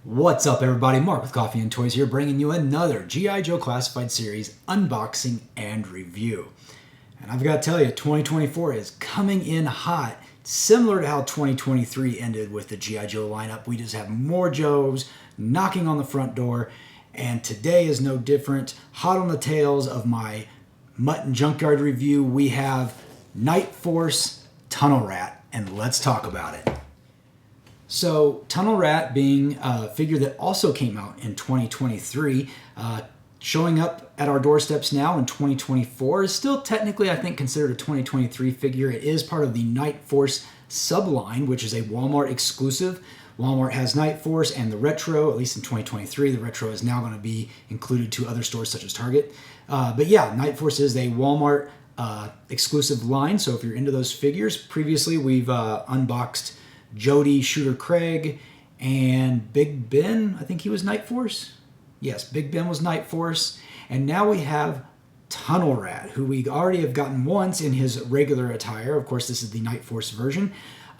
What's up, everybody? Mark with Coffee&Toys here, bringing you another G.I. Joe Classified Series unboxing and review. And I've got to tell you, 2024 is coming in hot, similar to how 2023 ended with the G.I. Joe lineup. We just have more Joes knocking on the front door, and today is no different. Hot on the tails of my Mutton Junkyard review, we have NightForce Tunnel Rat, and let's talk about it. So, Tunnel Rat being a figure that also came out in 2023, showing up at our doorsteps now in 2024, is still technically, I think, considered a 2023 figure. It is part of the NightForce subline, which is a Walmart exclusive. Walmart has NightForce and the Retro, at least in 2023. The Retro is now going to be included to other stores such as Target. But yeah, NightForce is a Walmart exclusive line, so if you're into those figures, previously we've unboxed Jody, Shooter Craig, and Big Ben. I think he was NightForce. Yes, Big Ben was NightForce. And now we have Tunnel Rat, who we already have gotten once in his regular attire. Of course, this is the NightForce version.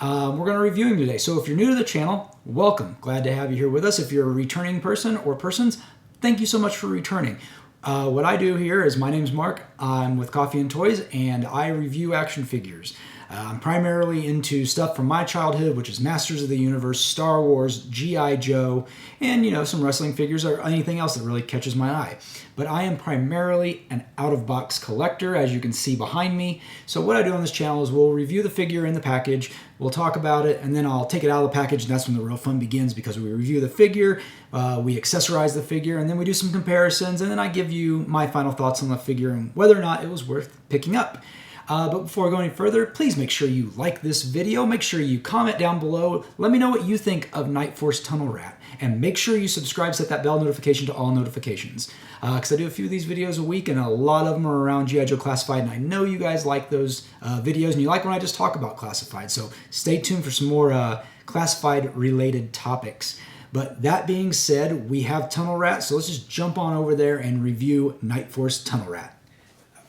We're going to review him today. So if you're new to the channel, welcome. Glad to have you here with us. If you're a returning person or persons, thank you so much for returning. What I do here is, my name's Mark. I'm with Coffee&Toys, and I review action figures. I'm primarily into stuff from my childhood, which is Masters of the Universe, Star Wars, G.I. Joe, and, you know, some wrestling figures or anything else that really catches my eye. But I am primarily an out-of-box collector, as you can see behind me. So what I do on this channel is we'll review the figure in the package, we'll talk about it, and then I'll take it out of the package, and that's when the real fun begins, because we review the figure, we accessorize the figure, and then we do some comparisons, and then I give you my final thoughts on the figure and whether or not it was worth picking up. But before we go any further, please make sure you like this video. Make sure you comment down below. Let me know what you think of NightForce Tunnel Rat. And make sure you subscribe, set that bell notification to all notifications. Because I do a few of these videos a week, and a lot of them are around G.I. Joe Classified. And I know you guys like those videos, and you like when I just talk about Classified. So stay tuned for some more Classified-related topics. But that being said, we have Tunnel Rat, so let's just jump on over there and review NightForce Tunnel Rat.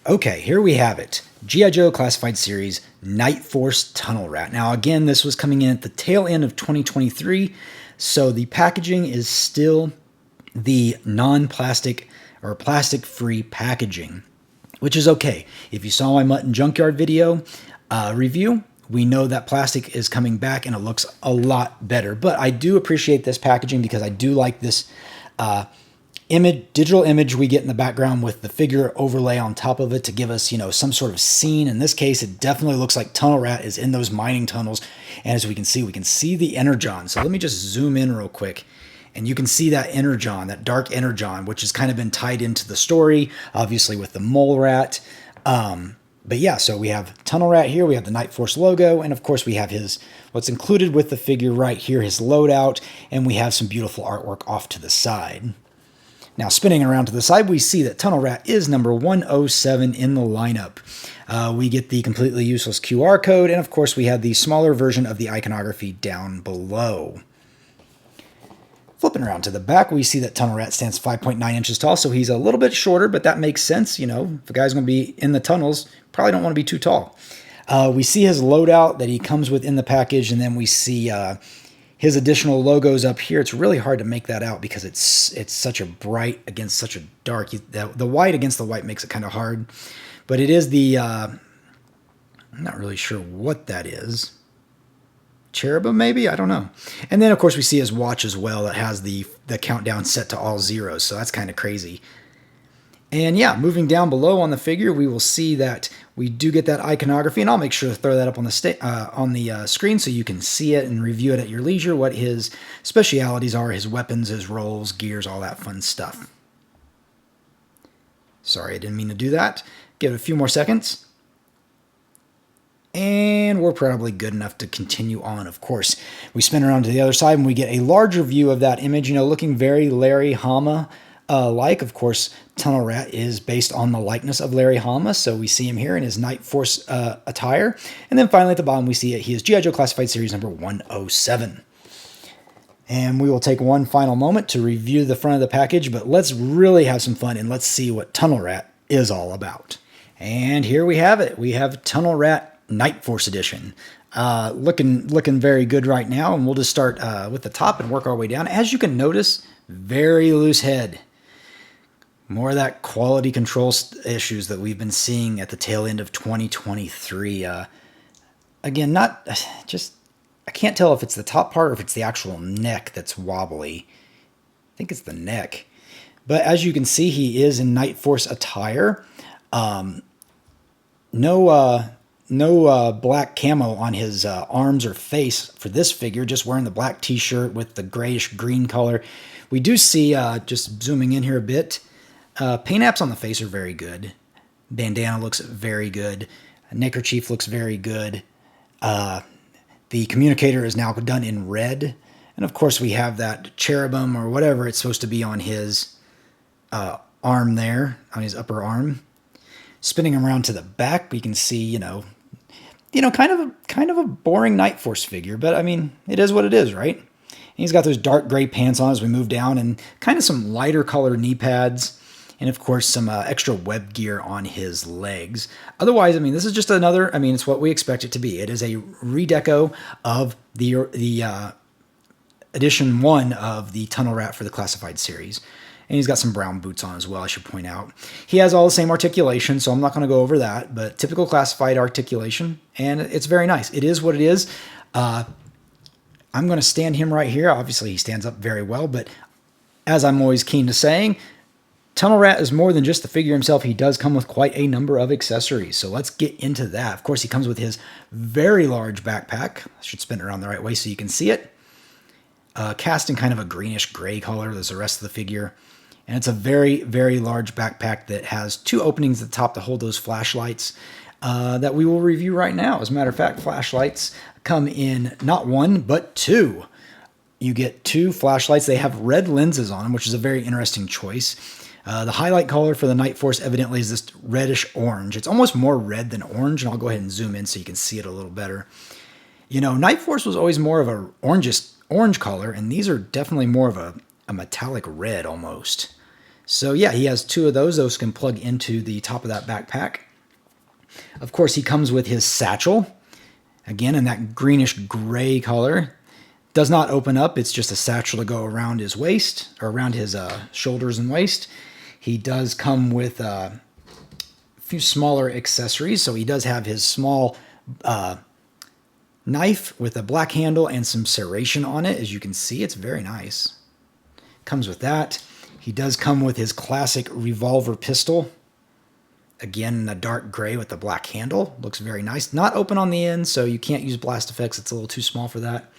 Okay, here we have it. G.I. Joe Classified Series, NightForce Tunnel Rat. Now again, this was coming in at the tail end of 2023, so the packaging is still the non-plastic or plastic-free packaging, which is okay. If you saw my Mutton Junkyard video review, we know that plastic is coming back and it looks a lot better. But I do appreciate this packaging because I do like this digital image we get in the background with the figure overlay on top of it to give us, you know, some sort of scene. In this case, it definitely looks like Tunnel Rat is in those mining tunnels. And as we can see the Energon. So let me just zoom in real quick. And you can see that Energon, that dark Energon, which has kind of been tied into the story, obviously with the Mole Rat. But yeah, so we have Tunnel Rat here, we have the NightForce logo, and of course we have what's included with the figure right here, his loadout, and we have some beautiful artwork off to the side. Now, spinning around to the side, we see that Tunnel Rat is number 107 in the lineup. We get the completely useless QR code, and of course we have the smaller version of the iconography down below. Flipping around to the back, we see that Tunnel Rat stands 5.9 inches tall, so he's a little bit shorter, but that makes sense. You know, if a guy's going to be in the tunnels, probably don't want to be too tall. We see his loadout that he comes with in the package, and then we see his additional logos up here. It's really hard to make that out because it's such a bright against such a dark. The white against the white makes it kind of hard. But it is the, I'm not really sure what that is. Cherubim, maybe? I don't know. And then, of course, we see his watch as well that has the countdown set to all zeros. So that's kind of crazy. And yeah, moving down below on the figure, we will see that we do get that iconography, and I'll make sure to throw that up on the screen so you can see it and review it at your leisure, what his specialities are, his weapons, his rolls, gears, all that fun stuff. Sorry, I didn't mean to do that. Give it a few more seconds. And we're probably good enough to continue on, of course. We spin around to the other side, and we get a larger view of that image, you know, looking very Larry Hama like. Of course, Tunnel Rat is based on the likeness of Larry Hama, so we see him here in his NightForce attire. And then finally at the bottom we see he is G.I. Joe Classified Series number 107. And we will take one final moment to review the front of the package, but let's really have some fun and let's see what Tunnel Rat is all about. And here we have it. We have Tunnel Rat NightForce Edition. Looking very good right now, and we'll just start with the top and work our way down. As you can notice, very loose head. More of that quality control issues that we've been seeing at the tail end of 2023. Again, not just, I can't tell if it's the top part or if it's the actual neck that's wobbly. I think it's the neck. But as you can see, he is in NightForce attire. No black camo on his arms or face for this figure, just wearing the black t-shirt with the grayish green color. We do see, just zooming in here a bit, paint apps on the face are very good. Bandana looks very good. Neckerchief looks very good. The communicator is now done in red. And of course we have that cherubim or whatever it's supposed to be on his arm there, on his upper arm. Spinning around to the back, we can see, kind of a boring NightForce figure, but I mean, it is what it is, right? And he's got those dark gray pants on as we move down, and kind of some lighter color knee pads, and of course some extra web gear on his legs. Otherwise, I mean, this is just another, I mean, it's what we expect it to be. It is a redeco of the edition 1 of the Tunnel Rat for the Classified series. And he's got some brown boots on as well, I should point out. He has all the same articulation, so I'm not going to go over that, but typical classified articulation, and it's very nice. It is what it is. I'm going to stand him right here. Obviously, he stands up very well, but as I'm always keen to saying, Tunnel Rat is more than just the figure himself. He does come with quite a number of accessories, so let's get into that. Of course, he comes with his very large backpack. I should spin it around the right way so you can see it. Cast in kind of a greenish gray color as the rest of the figure. And it's a very, very large backpack that has 2 openings at the top to hold those flashlights that we will review right now. As a matter of fact, flashlights come in not 1, but 2. You get 2 flashlights. They have red lenses on them, which is a very interesting choice. The highlight color for the NightForce evidently is this reddish orange. It's almost more red than orange, and I'll go ahead and zoom in so you can see it a little better. NightForce was always more of a orange color, and these are definitely more of a metallic red almost. So yeah, he has 2 of those. Those can plug into the top of that backpack. Of course, he comes with his satchel, again in that greenish gray color. Does not open up. It's just a satchel to go around his waist, or around his shoulders and waist. He does come with a few smaller accessories. So he does have his small knife with a black handle and some serration on it. As you can see, it's very nice. Comes with that. He does come with his classic revolver pistol. Again, in a dark gray with a black handle. Looks very nice. Not open on the end, so you can't use blast effects. It's a little too small for that.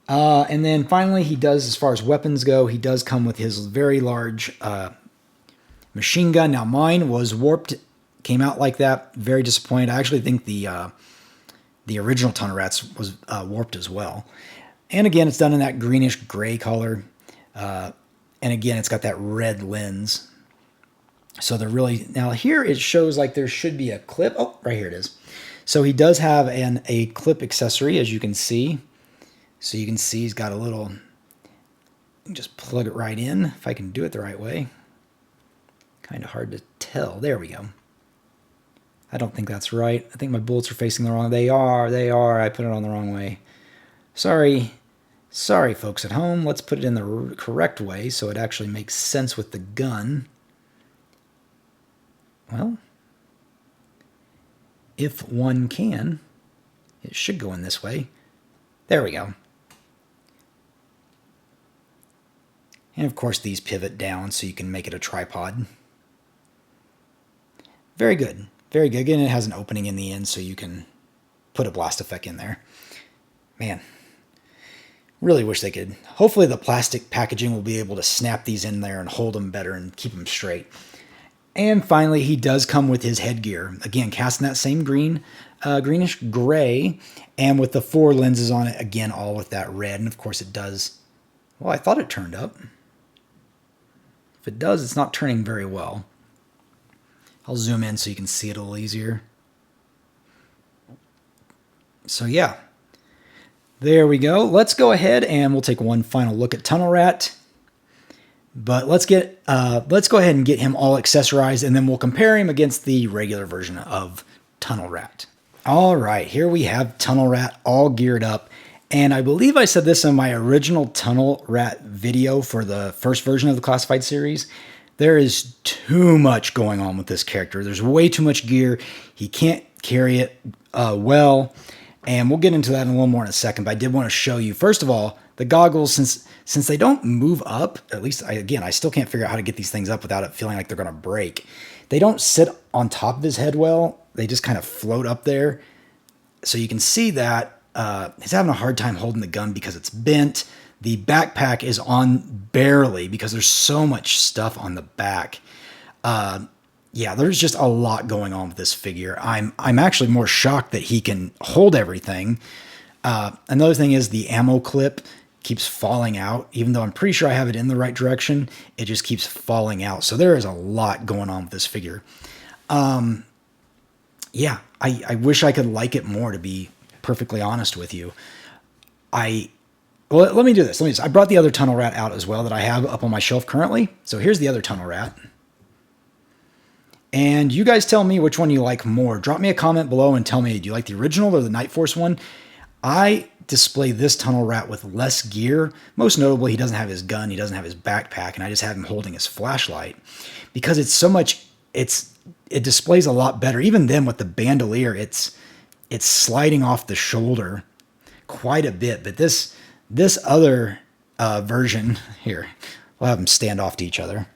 And then finally, he does, as far as weapons go, he does come with his very large machine gun. Now, mine was warped. Came out like that. Very disappointed. I actually think the original Tunnel Rats was warped as well. And again, it's done in that greenish gray color. And again, it's got that red lens. So they're really, now here it shows like there should be a clip. Oh, right here it is. So he does have a clip accessory, as you can see. So you can see he's got a little, just plug it right in, if I can do it the right way. Kind of hard to tell. There we go. I don't think that's right. I think my bullets are facing the wrong. They are. I put it on the wrong way. Sorry, folks at home. Let's put it in the correct way so it actually makes sense with the gun. Well, if one can, it should go in this way. There we go. And of course, these pivot down so you can make it a tripod. Very good. Very good. Again, it has an opening in the end so you can put a blast effect in there. Man. Really wish they could. Hopefully the plastic packaging will be able to snap these in there and hold them better and keep them straight. And finally, he does come with his headgear. Again, cast in that same greenish gray, and with the 4 lenses on it, again, all with that red. And of course it does. Well, I thought it turned up. If it does, it's not turning very well. I'll zoom in so you can see it a little easier. So yeah. There we go. Let's go ahead and we'll take one final look at Tunnel Rat. But let's go ahead and get him all accessorized, and then we'll compare him against the regular version of Tunnel Rat. All right, here we have Tunnel Rat all geared up. And I believe I said this in my original Tunnel Rat video for the first version of the Classified series. There is too much going on with this character. There's way too much gear. He can't carry it well. And we'll get into that in a little more in a second. But I did want to show you, first of all, the goggles, since they don't move up, at least, I still can't figure out how to get these things up without it feeling like they're going to break. They don't sit on top of his head well. They just kind of float up there. So you can see that he's having a hard time holding the gun because it's bent. The backpack is on barely because there's so much stuff on the back. Yeah, there's just a lot going on with this figure. I'm actually more shocked that he can hold everything. Another thing is the ammo clip keeps falling out. Even though I'm pretty sure I have it in the right direction, it just keeps falling out. So there is a lot going on with this figure. Yeah, I wish I could like it more, to be perfectly honest with you. Well, let me do this. I brought the other Tunnel Rat out as well that I have up on my shelf currently. So here's the other Tunnel Rat. And you guys tell me which one you like more. Drop me a comment below and tell me, do you like the original or the NightForce one? I display this Tunnel Rat with less gear. Most notably, he doesn't have his gun, he doesn't have his backpack, and I just have him holding his flashlight. Because it's so much, it displays a lot better. Even then with the bandolier, it's sliding off the shoulder quite a bit. But this other version, here, we'll have them stand off to each other,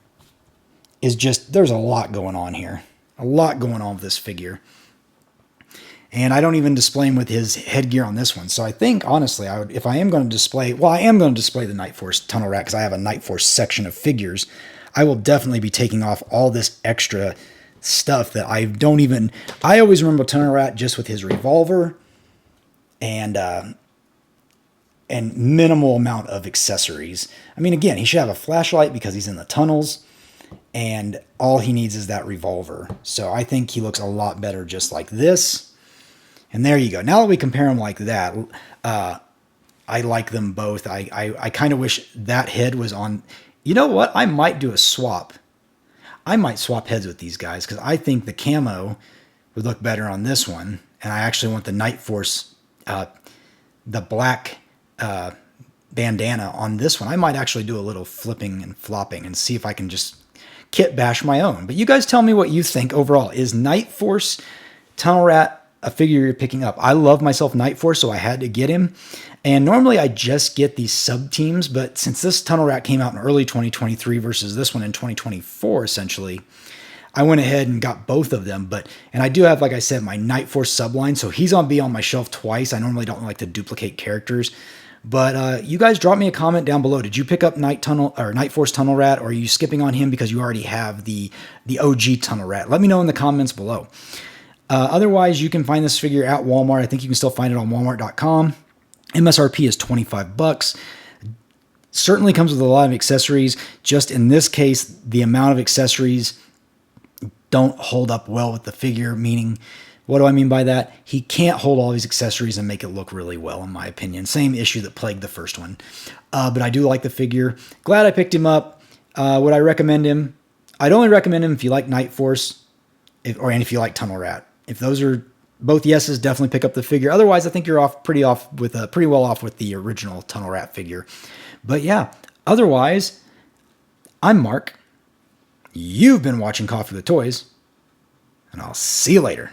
is just, there's a lot going on here. A lot going on with this figure. And I don't even display him with his headgear on this one. So I think, honestly, if I am going to display, well, I am going to display the NightForce Tunnel Rat because I have a NightForce section of figures. I will definitely be taking off all this extra stuff that I don't even, I always remember Tunnel Rat just with his revolver and minimal amount of accessories. I mean, again, he should have a flashlight because he's in the tunnels, and all he needs is that revolver. So I think he looks a lot better just like this. And there you go. Now that we compare them like that, I like them both. I kind of wish that head was on. You know what? I might do a swap. I might swap heads with these guys because I think the camo would look better on this one. And I actually want the NightForce, the black bandana on this one. I might actually do a little flipping and flopping and see if I can just kit bash my own. But you guys tell me what you think overall. Is NightForce Tunnel Rat a figure you're picking up? I love myself NightForce, so I had to get him. And normally I just get these sub teams, but since this Tunnel Rat came out in early 2023 versus this one in 2024, essentially, I went ahead and got both of them. And I do have, like I said, my NightForce subline, so he's on be on my shelf twice. I normally don't like to duplicate characters. But you guys drop me a comment down below. Did you pick up NightForce Tunnel Rat, or are you skipping on him because you already have the OG Tunnel Rat? Let me know in the comments below. Otherwise, you can find this figure at Walmart. I think you can still find it on walmart.com. MSRP is $25. Certainly comes with a lot of accessories. Just in this case, the amount of accessories don't hold up well with the figure, meaning, what do I mean by that? He can't hold all these accessories and make it look really well, in my opinion. Same issue that plagued the first one. But I do like the figure. Glad I picked him up. Would I recommend him? I'd only recommend him if you like NightForce and if you like Tunnel Rat. If those are both yeses, definitely pick up the figure. Otherwise, I think you're pretty well off with the original Tunnel Rat figure. But yeah, otherwise, I'm Mark. You've been watching Coffee with Toys, and I'll see you later.